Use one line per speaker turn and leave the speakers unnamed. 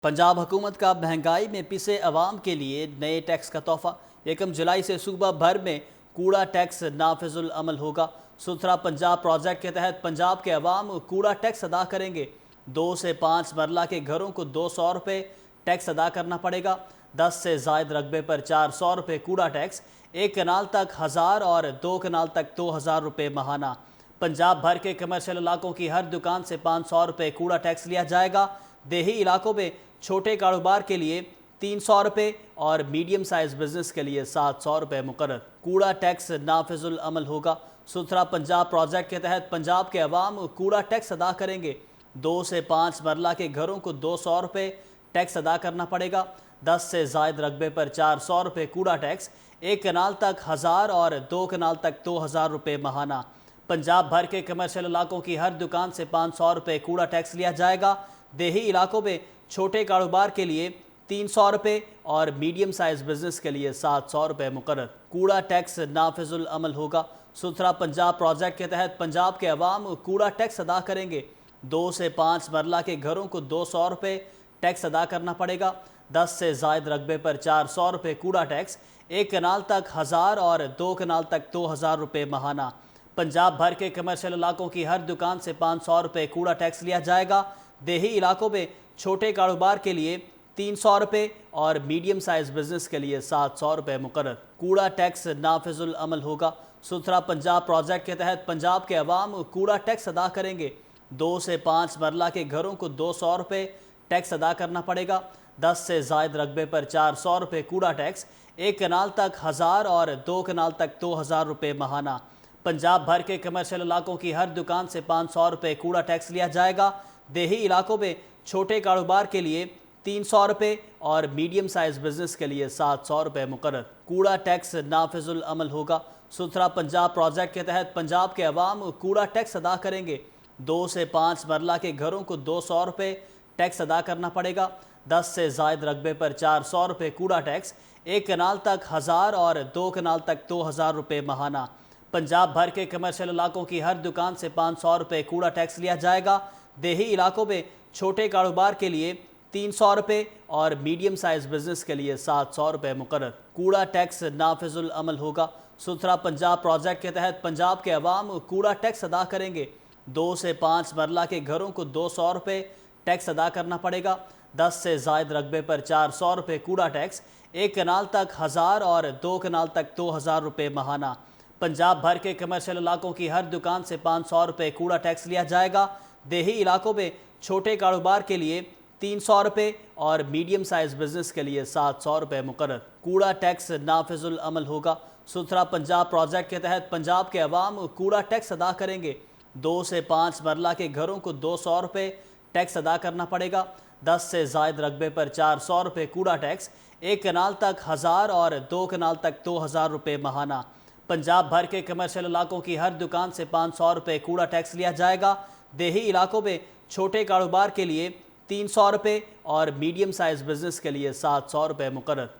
पंजाब हुकूमत का महंगाई में पिसे अवाम के लिए नए टैक्स का तोहफा। 1 जुलाई से सूबा भर में कूड़ा टैक्स नाफिजुल अमल होगा। सुथरा पंजाब प्रोजेक्ट के तहत पंजाब के अवाम कूड़ा टैक्स अदा करेंगे। 2 से 5 मरला के घरों को 200 रुपये टैक्स अदा करना पड़ेगा। 10 से जायद रकबे पर 400 रुपये कूड़ा टैक्स, 1 कनाल तक 1000 और 2 कनाल तक 2000 रुपये माहाना। पंजाब भर के कमर्शियल इलाकों की हर दुकान से 500 रुपये कूड़ा टैक्स लिया जाएगा। देही इलाकों में छोटे कारोबार के लिए 300 रुपये और मीडियम साइज बिजनेस के लिए 700 रुपये मुकर्रर। कूड़ा टैक्स नाफिजुल अमल होगा। सुथरा पंजाब प्रोजेक्ट के तहत पंजाब के अवाम कूड़ा टैक्स अदा करेंगे। 2 से 5 मरला के घरों को 200 रुपये टैक्स अदा करना पड़ेगा। 10 से जायद रकबे पर 400 रुपये कूड़ा टैक्स, 1 कनाल तक 1000 और 2 कनाल तक 2000 रुपये माहाना। पंजाब भर के कमर्शियल इलाकों की हर दुकान से 500 रुपये कूड़ा टैक्स लिया जाएगा। देही इलाकों में छोटे कारोबार के लिए 300 रुपये और मीडियम साइज बिजनेस के लिए 700 रुपये मुकर्रर। कूड़ा टैक्स नाफिजुल अमल होगा। सुथरा पंजाब प्रोजेक्ट के तहत पंजाब के अवाम कूड़ा टैक्स अदा करेंगे। 2 से 5 मरला के घरों को 200 रुपये टैक्स अदा करना पड़ेगा। 10 से जायद रकबे पर 400 रुपये कूड़ा टैक्स, 1 कनाल तक 1000 और 2 कनाल तक 2000 रुपये माहाना। पंजाब भर के कमर्शियल इलाकों की हर दुकान से 500 रुपये कूड़ा टैक्स लिया जाएगा। देही इलाकों में छोटे कारोबार के लिए 300 रुपये और मीडियम साइज बिजनेस के लिए 700 रुपये मुकर्रर। कूड़ा टैक्स नाफिजुल अमल होगा। सुथरा पंजाब प्रोजेक्ट के तहत पंजाब के अवाम कूड़ा टैक्स अदा करेंगे। 2 से 5 मरला के घरों को 200 रुपये टैक्स अदा करना पड़ेगा। 10 से जायद रकबे पर 400 रुपये कूड़ा टैक्स, 1 कनाल तक 1000 और 2 कनाल तक 2000 रुपये माहाना। पंजाब भर के कमर्शियल इलाकों की हर दुकान से 500 रुपये कूड़ा टैक्स लिया जाएगा। देही इलाकों में छोटे कारोबार के लिए 300 रुपये और मीडियम साइज बिजनेस के लिए 700 रुपये मुकर्रर। कूड़ा टैक्स नाफिजुल अमल होगा। सुथरा पंजाब प्रोजेक्ट के तहत पंजाब के अवाम कूड़ा टैक्स अदा करेंगे। 2 से 5 मरला के घरों को 200 रुपये टैक्स अदा करना पड़ेगा। 10 से जायद रकबे पर 400 रुपये कूड़ा टैक्स, 1 कनाल तक 1000 और 2 कनाल तक 2000 रुपये माहाना। पंजाब भर के कमर्शियल इलाकों की हर दुकान से 500 रुपये कूड़ा टैक्स लिया जाएगा। देही इलाकों में छोटे कारोबार के लिए 300 रुपये और मीडियम साइज बिजनेस के लिए 700 रुपये मुकर्रर। कूड़ा टैक्स नाफिजुल अमल होगा। सुथरा पंजाब प्रोजेक्ट के तहत पंजाब के अवाम कूड़ा टैक्स अदा करेंगे। 2 से 5 मरला के घरों को 200 रुपये टैक्स अदा करना पड़ेगा। 10 से जायद रकबे पर 400 रुपये कूड़ा टैक्स, 1 कनाल तक 1000 और 2 कनाल तक 2000 रुपये माहाना। पंजाब भर के कमर्शियल इलाकों की हर दुकान से 500 रुपये कूड़ा टैक्स लिया जाएगा। देही इलाकों में छोटे कारोबार के लिए 300 रुपये और मीडियम साइज बिजनेस के लिए 700 रुपये मुकर्रर। कूड़ा टैक्स नाफिजुल अमल होगा। सुथरा पंजाब प्रोजेक्ट के तहत पंजाब के अवाम कूड़ा टैक्स अदा करेंगे। 2 से 5 मरला के घरों को 200 रुपये टैक्स अदा करना पड़ेगा। 10 से जायद रकबे पर 400 रुपये कूड़ा टैक्स, 1 कनाल तक 1000 और 2 कनाल तक 2000 रुपये माहाना। पंजाब भर के कमर्शियल इलाकों की हर दुकान से 500 रुपये कूड़ा टैक्स लिया जाएगा। देही इलाकों में छोटे कारोबार के लिए 300 रुपये और मीडियम साइज बिजनेस के लिए 700 रुपये मुकर्रर।